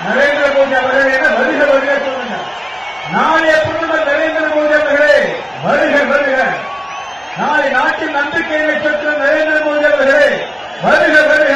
நரேந்திர மோடி அவர்களே வருக வருக சொல்லுங்க. நாளைய பிரதமர் நரேந்திர மோடி அவர்களே வருக வருக. நாளை நாட்டின் நம்பிக்கை நட்சத்திரம் நரேந்திர மோடி அவர்களே வருக வருக.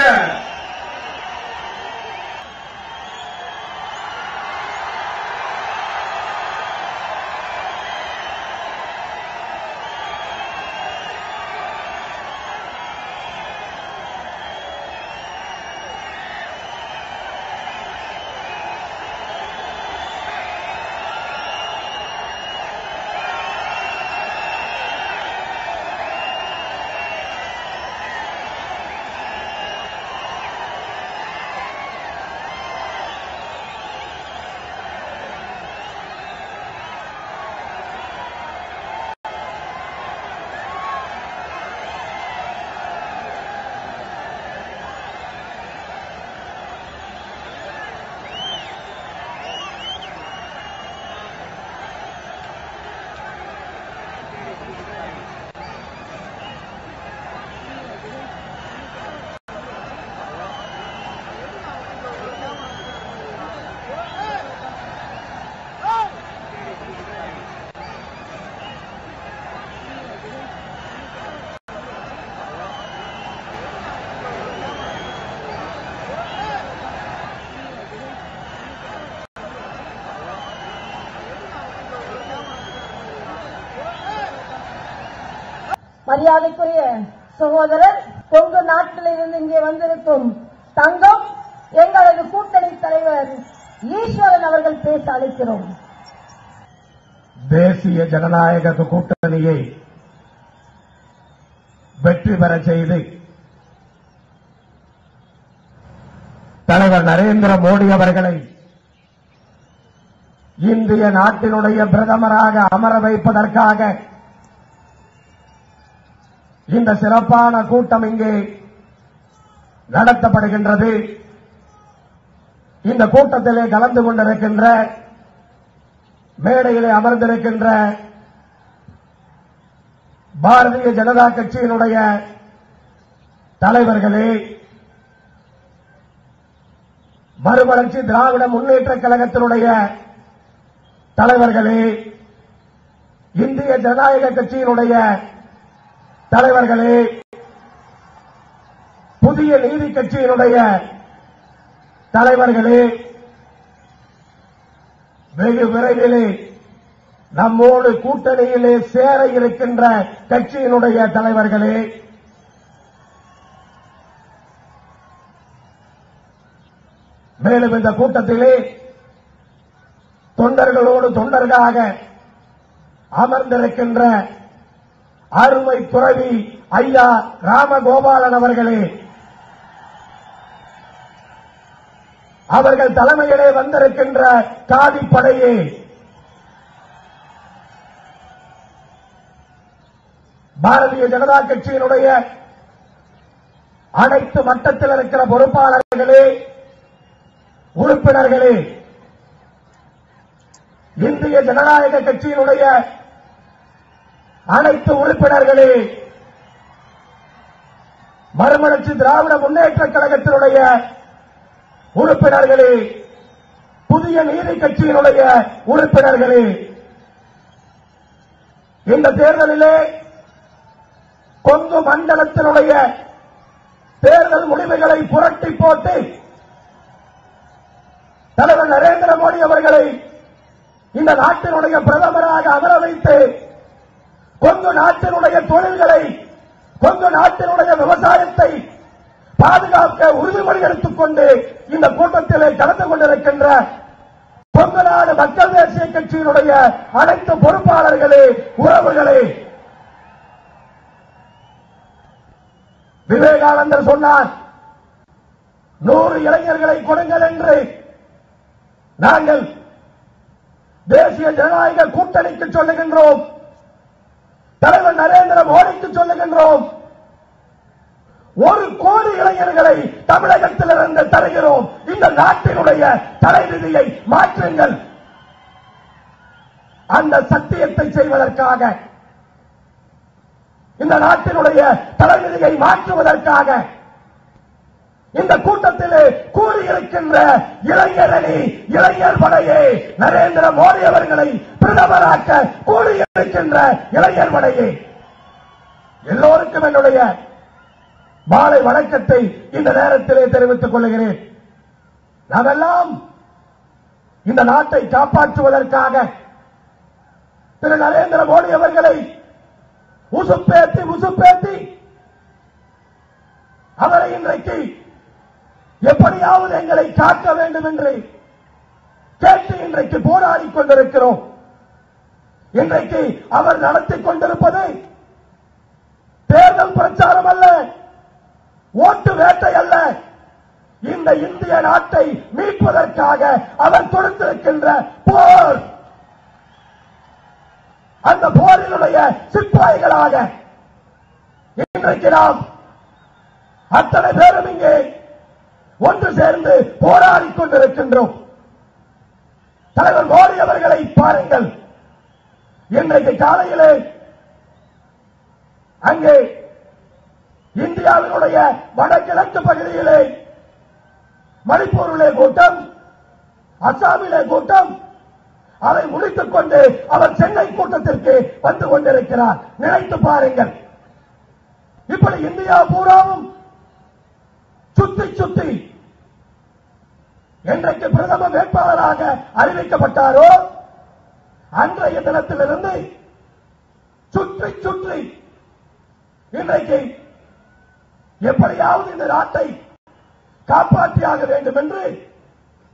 மரியாதைக்குரிய சகோதரர், கொங்கு நாட்டில் இருந்து இங்கே வந்திருக்கும் தங்கம் எங்களது கூட்டணி தலைவர் ஈஸ்வரன் அவர்கள் பேச அழைக்கிறோம். தேசிய ஜனநாயக கூட்டணியை வெற்றி பெற செய்து தலைவர் நரேந்திர மோடி அவர்களை இந்திய நாட்டினுடைய பிரதமராக அமர வைப்பதற்காக இந்த சிறப்பான கூட்டம் இங்கே நடத்தப்படுகின்றது. இந்த கூட்டத்திலே கலந்து கொண்டிருக்கின்ற மேடையிலே அமர்ந்திருக்கின்ற பாரதிய ஜனதா கட்சியினுடைய தலைவர்களே, மறுமலர்ச்சி திராவிட முன்னேற்றக் கழகத்தினுடைய தலைவர்களே, இந்திய ஜனநாயக கட்சியினுடைய தலைவர்களே, புதிய நீதி கட்சியினுடைய தலைவர்களே, வெகு விரைவிலே நம்மோடு கூட்டணியிலே சேர இருக்கின்ற கட்சியினுடைய தலைவர்களே, மேலும் இந்த கூட்டத்திலே தொண்டர்களோடு தொண்டர்களாக அமர்ந்திருக்கின்ற அருமை துறவி ஐயா ராமகோபாலன் அவர்களே, அவர்கள் தலைமையிலே வந்திருக்கின்ற காதிப்படையே, பாரதிய ஜனதா கட்சியினுடைய அனைத்து மட்டத்தில் இருக்கிற பொறுப்பாளர்களே, உறுப்பினர்களே, இந்திய ஜனநாயக கட்சியினுடைய அனைத்து உறுப்பினர்களே, மறுமலர்ச்சி திராவிட முன்னேற்றக் கழகத்தினுடைய உறுப்பினர்களே, புதிய நீதி கட்சியினுடைய உறுப்பினர்களே, இந்த தேர்தலிலே கொங்கு மண்டலத்தினுடைய தேர்தல் முடிவுகளை புரட்டி போட்டு தலைவர் நரேந்திர மோடி அவர்களை இந்த நாட்டினுடைய பிரதமராக அமர வைத்து கொங்கு நாட்டினுடைய தொழில்களை, கொங்கு நாட்டினுடைய விவசாயத்தை பாதுகாக்க உறுதிமொழி எடுத்துக் கொண்டு இந்த கூட்டத்திலே கலந்து கொண்டிருக்கின்ற கொங்கு நாடு மக்கள் தேசிய கட்சியினுடைய அனைத்து பொறுப்பாளர்களே, உறவுகளே, விவேகானந்தர் சொன்னார், 100 இளைஞர்களை கொடுங்கள் என்று. நாங்கள் தேசிய ஜனநாயக கூட்டணிக்கு சொல்லுகின்றோம், தலைவர் நரேந்திர மோடிக்கு சொல்லுகின்றோம், 1 கோடி இளைஞர்களை தமிழகத்திலிருந்து தருகிறோம். இந்த நாட்டினுடைய தலைவிதியை மாற்றுங்கள். அந்த சத்தியத்தை செய்வதற்காக, இந்த நாட்டினுடைய தலைவிதியை மாற்றுவதற்காக இந்த கூட்டத்திலே கூடியிருக்கின்ற இளைஞரணி இளைஞர் படையே நரேந்திர மோடி அவர்களை பிரதமராக்க கூடியிருக்கின்ற இளைஞர் படையே எல்லோருக்கும் என்னுடைய மாலை வணக்கத்தை இந்த நேரத்திலே தெரிவித்துக் கொள்கிறேன். நாமெல்லாம் இந்த நாட்டை காப்பாற்றுவதற்காக திரு நரேந்திர மோடி அவர்களை உசுப்பேத்தி அவரை இன்றைக்கு எப்படியாவது எங்களை காக்க வேண்டும் என்று கேட்டு இன்றைக்கு போராடிக் கொண்டிருக்கிறோம். இன்றைக்கு அவர் நடத்திக் கொண்டிருப்பது தேர்தல் பிரச்சாரம் அல்ல, ஓட்டு வேட்டை அல்ல. இந்த இந்திய நாட்டை மீட்பதற்காக அவர் தொடுத்திருக்கின்ற போர். அந்த போரினுடைய சிப்பாய்களாக இன்றைக்கு நாம் அத்தனை பேரும் இங்கே ஒன்று சேர்ந்து போராடிக் கொண்டிருக்கின்றோம். தலைவர் மோடி அவர்களை பாருங்கள். இன்றைக்கு காலையிலே அங்கே இந்தியாவினுடைய வடகிழக்கு பகுதியிலே மணிப்பூரிலே கூட்டம், அசாமிலே கூட்டம், அதை முடித்துக் கொண்டு அவர் சென்னை கூட்டத்திற்கு வந்து கொண்டிருக்கிறார். நினைத்து பாருங்கள். இப்படி இந்தியா பூராவும் சுத்தி என்றைக்கு பிரதம வேட்பாளராக அறிவிக்கப்பட்டாரோ அன்றைய தினத்திலிருந்து சுற்றி இன்றைக்கு எப்படியாவது இந்த நாட்டை காப்பாற்றியாக வேண்டும் என்று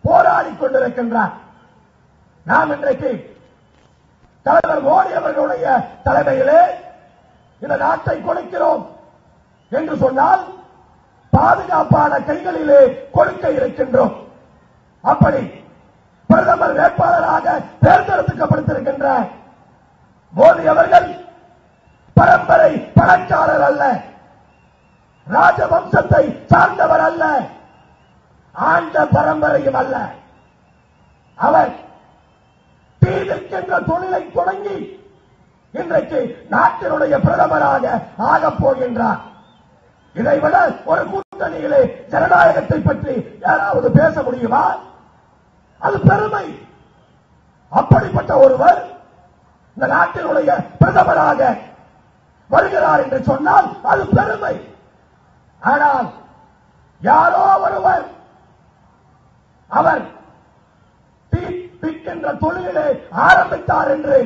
போராடிக் கொண்டிருக்கின்றார். நாம் இன்றைக்கு தலைவர் மோடி அவர்களுடைய தலைமையிலே இந்த நாட்டை கொடுக்கிறோம் என்று சொன்னால் பாதுகாப்பான கைகளிலே கொடுக்க இருக்கின்றோம். அப்படி பிரதமர் வேட்பாளராக தேர்ந்தெடுக்கப்பட்டிருக்கின்ற மோடி அவர்கள் பரம்பரை பணக்காரர் அல்ல, ராஜவம்சத்தை சார்ந்தவர் அல்ல, ஆண்ட பரம்பரையும் அல்ல. அவர் தீவிக்கின்ற தொழிலை தொடங்கி இன்றைக்கு நாட்டினுடைய பிரதமராக ஆகப் போகின்றார். இதைவிட ஒரு கூட்டணியிலே ஜனநாயகத்தை பற்றி யாராவது பேச முடியுமா? அது பெருமை. அப்படிப்பட்ட ஒருவர் இந்த நாட்டினுடைய பிரதமராக வருகிறார் என்று சொன்னால் அது பெருமை. ஆனால் யாரோ ஒருவர் அவர் தீர்க்கின்ற தொழிலே ஆரம்பித்தார் என்று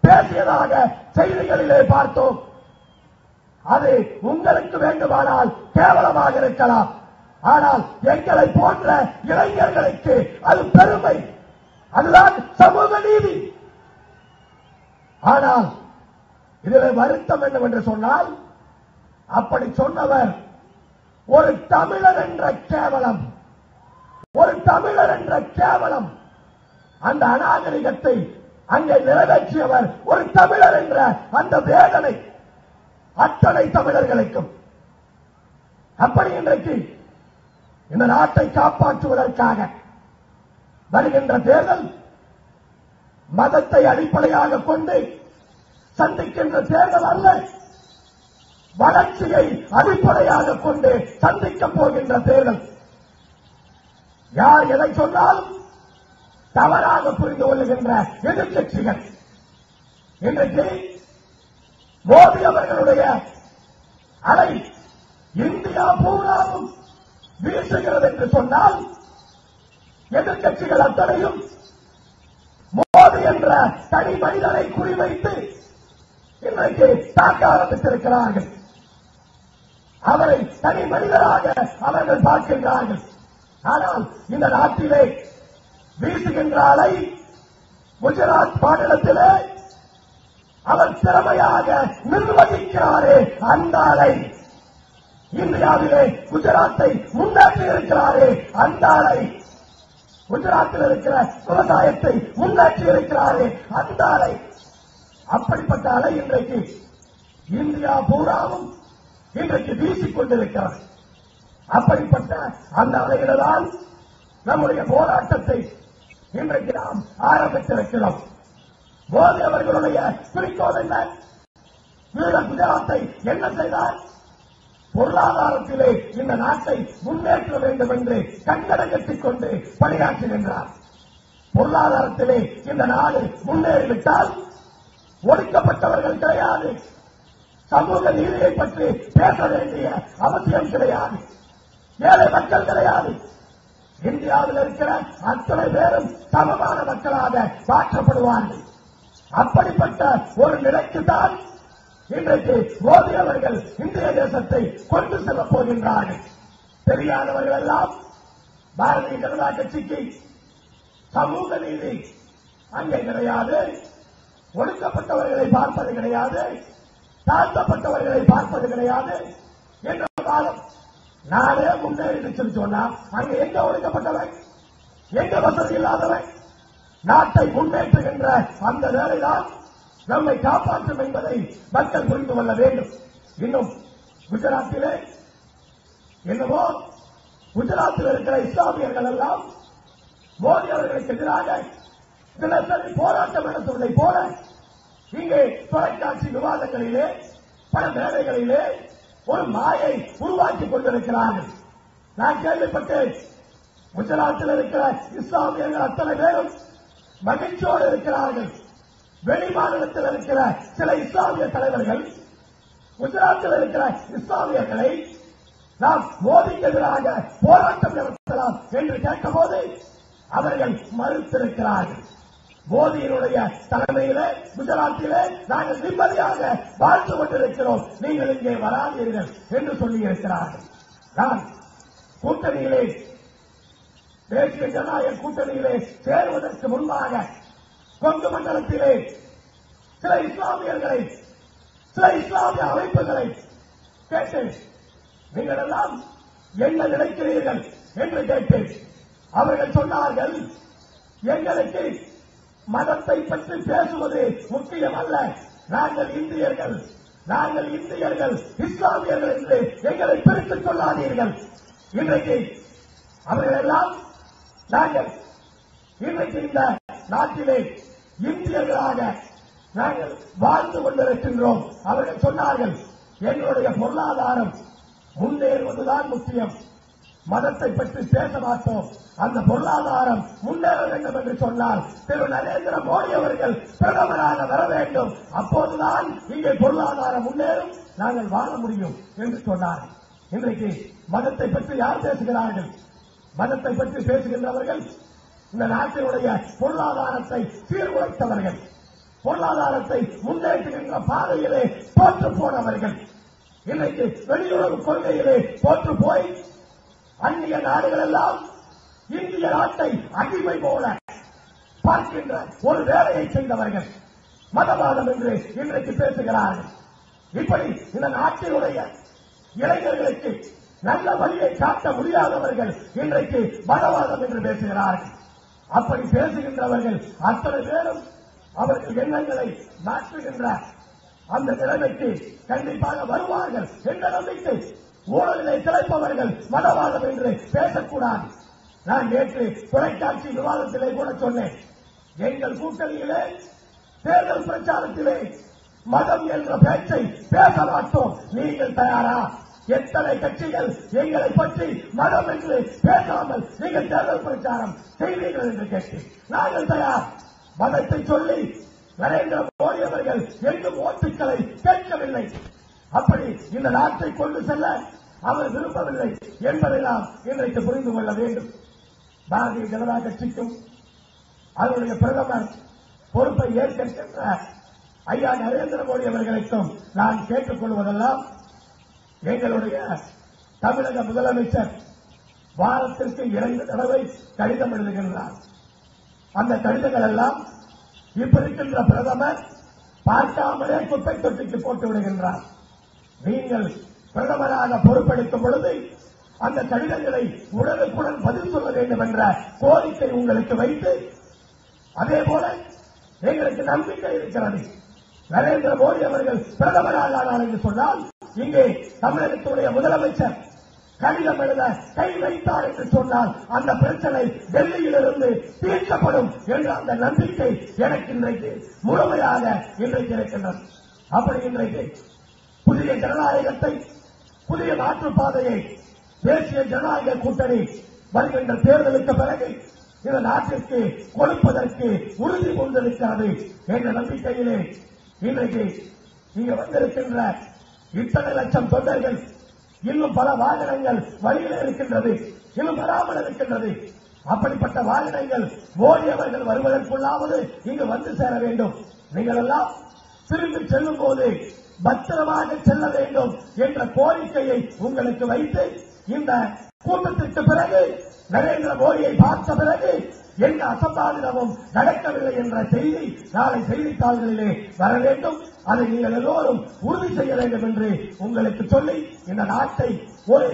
பேசியதாக செய்திகளிலே பார்த்தோம். அது உங்களுக்கு வேண்டுமானால் கேவலமாக இருக்கலாம். ஆனால் எங்களை போன்ற இளைஞர்களுக்கு அது பெருமை. அதுதான் சமூக நீதி. ஆனால் இதில் வருத்தம் என்னவென்று சொன்னால் அப்படி சொன்னவர் ஒரு தமிழர் என்ற கேவலம், ஒரு தமிழர் என்ற கேவலம். அந்த அநாகரிகத்தை அங்கே நிறைவேற்றியவர் ஒரு தமிழர் என்ற அந்த வேதனை அத்தனை தமிழர்களுக்கும். அப்படி இன்றைக்கு இந்த நாட்டை காப்பாற்றுவதற்காக வருகின்ற தேர்தல் மதத்தை அடிப்படையாக கொண்டு சந்திக்கின்ற தேர்தல் அல்ல, வளர்ச்சியை அடிப்படையாக கொண்டு சந்திக்கப் போகின்ற தேர்தல். யார் எதை சொன்னாலும் தவறாக புரிந்து கொள்ளுகின்ற எதிர்க்கட்சிகள் இன்றைக்கு மோடி அவர்களுடைய அலை இந்தியா பூராவும் வீசுகிறது என்று சொன்னால் எதிர்க்கட்சிகள் அத்தனையும் மோடி என்ற தனி மனிதனை குறிவைத்து இன்றைக்கு தாக்க ஆரம்பித்திருக்கிறார்கள். அவரை தனி மனிதராக அவர்கள் பார்க்கின்றார்கள். ஆனால் இந்த நாட்டிலே வீசுகின்ற அலை குஜராத் மாநிலத்திலே அவர் திறமையாக நிர்வகிக்கிறாரே அந்த அலை, இந்தியாவிலே குஜராத்தை முன்னேற்றி இருக்கிறாரே அந்த அலை, குஜராத்தில் இருக்கிற விவசாயத்தை முன்னேற்றி இருக்கிறாரே அந்த அலை, அப்படிப்பட்ட அலை இன்றைக்கு இந்தியா பூராவும் இன்றைக்கு வீசிக் கொண்டிருக்கிறது. அப்படிப்பட்ட அந்த அலையில்தான் நம்முடைய போராட்டத்தை இன்றைக்கு நாம் ஆரம்பித்திருக்கிறோம். மோடி அவர்களுடைய குறிக்கோள் என்ன? வீர குஜராத்தை என்ன செய்தார்? பொருளாதாரத்திலே இந்த நாட்டை முன்னேற்ற வேண்டும் என்று கங்கணம் கட்டிக் கொண்டு பணியாற்றுகின்றார். பொருளாதாரத்திலே இந்த நாடு முன்னேறிவிட்டால் ஒடுக்கப்பட்டவர்கள் கிடையாது, சமூக நீதியை பற்றி பேச வேண்டிய அவசியம் கிடையாது, ஏழை மக்கள் கிடையாது. இந்தியாவில் இருக்கிற அத்தனை பேரும் சமமான மக்களாக மாற்றப்படுவார்கள். அப்படிப்பட்ட ஒரு நிலைக்குத்தான் இன்றைக்கு மோடி அவர்கள் இந்திய தேசத்தை கொண்டு செல்லப் போகின்றார்கள். தெரியாதவர்கள் எல்லாம் பாரதிய ஜனதா கட்சிக்கு சமூக நீதி அங்கே கிடையாது, ஒடுக்கப்பட்டவர்களை பார்ப்பது கிடையாது, தாழ்த்தப்பட்டவர்களை பார்ப்பது கிடையாது என்ற காலம். நானே முன்னேறி சொன்னா அங்க எங்க ஒடுக்கப்பட்டவன், எங்க வசதி இல்லாதவன், நாட்டை முன்னேற்றுகின்ற அந்த வேலைதான் நம்மை காப்பாற்றும் என்பதை மக்கள் புரிந்து கொள்ள வேண்டும். இன்னும் குஜராத்திலே என்னவோ குஜராத்தில் இருக்கிற இஸ்லாமியர்கள் எல்லாம் மோடி அவர்களுக்கு எதிராக தினசரி போராட்டம் நடத்துவதை போல இங்கே தொலைக்காட்சி விவாதங்களிலே பல மேடைகளிலே ஒரு மாயை உருவாக்கிக் கொண்டிருக்கிறார்கள். நான் கேள்விப்பட்டேன், குஜராத்தில் இருக்கிற இஸ்லாமியர்கள் அத்தனை பேரும் மகிழ்ச்சியோடு இருக்கிறார்கள். வெளிமாநிலத்தில் இருக்கிற சில இஸ்லாமிய தலைவர்கள் குஜராத்தில் இருக்கிற இஸ்லாமியர்களை நாம் மோடிக்கு எதிராக போராட்டம் நடத்தலாம் என்று கேட்டபோது அவர்கள் மறுத்திருக்கிறார்கள். மோடியினுடைய தலைமையிலே குஜராத்திலே நாங்கள் நிம்மதியாக வாழ்ந்து கொண்டிருக்கிறோம், நீங்கள் இங்கே வராதீர்கள் என்று சொல்லியிருக்கிறார்கள். நான் கூட்டணியிலே தேசிய ஜனநாயக கூட்டணியிலே சேருவதற்கு முன்பாக கொங்கு மண்டலத்திலே சில இஸ்லாமியர்களை, சில இஸ்லாமிய அமைப்புகளை கேட்டேன், நீங்கள் எல்லாம் என்ன நினைக்கிறீர்கள் என்று கேட்டேன். அவர்கள் சொன்னார்கள், எங்களுக்கு மதத்தை பற்றி பேசுவது முக்கியம் அல்ல, நாங்கள் இந்தியர்கள், நாங்கள் இந்தியர்கள், இஸ்லாமியர்கள் என்று எங்களை பிரித்துக் கொள்ளாதீர்கள். இன்றைக்கு அவர்கள் எல்லாம் நாங்கள் இன்றைக்கு இந்த நாட்டிலே இந்தியர்களாக நாங்கள் வாழ்ந்து கொண்டிருக்கின்றோம். அவர்கள் சொன்னார்கள், எங்களுடைய பொருளாதாரம் முன்னேறுவதுதான் முக்கியம், மதத்தை பற்றி பேச மாட்டோம், அந்த பொருளாதாரம் முன்னேற வேண்டும் என்று சொன்னால் திரு நரேந்திர மோடி அவர்கள் பிரதமராக வர வேண்டும், அப்போதுதான் இங்கே பொருளாதாரம் முன்னேறும், நாங்கள் வாழ முடியும் என்று சொன்னார்கள். இன்றைக்கு மதத்தை பற்றி யார் பேசுகிறார்கள்? மதத்தை பற்றி பேசுகின்றவர்கள் இந்த நாட்டினுடைய பொருளாதாரத்தை சீர்குலைத்தவர்கள், பொருளாதாரத்தை முன்னேற்றுகின்ற பாதையிலே தோற்று போனவர்கள், இன்றைக்கு வெளியுறவு கொள்கையிலே தோற்று போய் அந்நிய நாடுகள் எல்லாம் இந்திய நாட்டை அடிமை போல பார்க்கின்ற ஒரு வேலையை செய்தவர்கள் மதவாதம் என்று இன்றைக்கு பேசுகிறார்கள். இப்படி இந்த நாட்டினுடைய இளைஞர்களுக்கு நல்ல வழியை காட்ட முடியாதவர்கள் இன்றைக்கு மதவாதம் என்று பேசுகிறார்கள். அப்படி பேசுகின்றவர்கள் அத்தனை பேரும் அவர்கள் எண்ணங்களை மாற்றுகின்ற அந்த நிலைமைக்கு கண்டிப்பாக வருவார்கள் என்ற நம்பிக்கை. ஊழலிலே திளைப்பவர்கள் மதவாதம் என்று பேசக்கூடாது. நான் நேற்று தொலைக்காட்சி விவாதத்திலே கூட சொன்னேன், எங்கள் கூட்டணியிலே தேர்தல் பிரச்சாரத்திலே மதம் என்ற பேச்சை பேச மாட்டோம், நீங்கள் தயாரா? எத்தனை கட்சிகள் எங்களை பற்றி மதம் என்று பேசாமல் நீங்கள் தேர்தல் பிரச்சாரம் செய்வீர்கள் என்று கேட்டு நாங்கள் தயார். மதத்தை சொல்லி நரேந்திர மோடி அவர்கள் எங்கும் ஓட்டுக்களை கேட்கவில்லை. அப்படி இந்த நாட்டை கொண்டு செல்ல அவர் விரும்பவில்லை என்பதை நாம் இன்றைக்கு புரிந்து கொள்ள வேண்டும். பாரதிய ஜனதா கட்சிக்கும் அதனுடைய பிரதமர் பொறுப்பை ஏற்கின்ற ஐயா நரேந்திர மோடி அவர்களுக்கும் நான் கேட்டுக் கொள்வதெல்லாம், எங்களுடைய தமிழக முதலமைச்சர் வாரத்திற்கு 2 தடவை கடிதம் எழுதுகின்றார். அந்த கடிதங்கள் எல்லாம் இப்ப இருக்கின்ற பிரதமர் பார்க்காமலே குப்பை தொட்டிக்கு போட்டு விடுகின்றார். நீங்கள் பிரதமராக பொறுப்பெடுக்கும் பொழுது அந்த கடிதங்களை உடனுக்குடன் பதில் சொல்ல வேண்டும் என்ற கோரிக்கை உங்களுக்கு வைத்து, அதே போல எங்களுக்கு நம்பிக்கை இருக்கிறது, நரேந்திர மோடி அவர்கள் பிரதமராக ஆனார் என்று சொன்னால் இங்கே தமிழகத்துடைய முதலமைச்சர் கடிதம் எழுத கை வைத்தார் என்று சொன்னால் அந்த பிரச்சனை டெல்லியிலிருந்து தீர்க்கப்படும் என்ற அந்த நம்பிக்கை எனக்கு இன்றைக்கு முழுமையாக இன்றைக்கு இருக்கின்றது. அப்படி இன்றைக்கு புதிய ஜனநாயகத்தை புதிய மாற்றுப்பாதையை தேசிய ஜனநாயக கூட்டணி வருகின்ற தேர்தலுக்கு பிறகு இந்த நாட்டிற்கு கொடுப்பதற்கு உறுதி கொண்டிருக்கிறது என்ற நம்பிக்கையிலே இன்றைக்கு இங்க வந்திருக்கின்ற இத்தனை லட்சம் தொண்டர்கள், இன்னும் பல வாகனங்கள் வழியில் இருக்கின்றது, இன்னும் வராமல் இருக்கின்றது. அப்படிப்பட்ட வாகனங்கள் மோடி அவர்கள் வருவதற்குள்ளாவது இங்கு வந்து சேர வேண்டும். நீங்கள் எல்லாம் திரும்பி செல்லும் போது பத்திரமாக செல்ல வேண்டும் என்ற கோரிக்கையை உங்களுக்கு வைத்து இந்த கூட்டத்திற்கு பிறகு நரேந்திர மோடியை பார்த்த பிறகு எந்த அசம்பாவிதமும் நடக்கவில்லை என்ற செய்தி நாளை செய்தித்தாள்களிலே வர வேண்டும். அதை நீங்கள் எல்லோரும் உறுதி செய்ய வேண்டும் என்று உங்களுக்கு சொல்லி இந்த நாட்டை ஒரு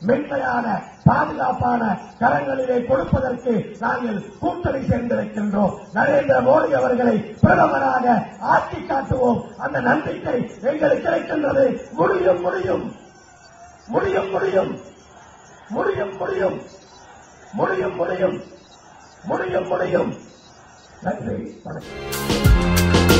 மென்மையான பாதுகாப்பான கரங்களிலே கொடுப்பதற்கு நாங்கள் கூட்டணி சேர்ந்திருக்கின்றோம். நரேந்திர மோடி அவர்களை பிரதமராக ஆட்சி காட்டுவோம். அந்த நம்பிக்கை எங்களுக்கு இருக்கின்றது. முடியும் முடியும் முடியும் முடியும் முடியும் முடியும் முடியும் முடியும் முடியும் முடியும். நன்றி, வணக்கம்.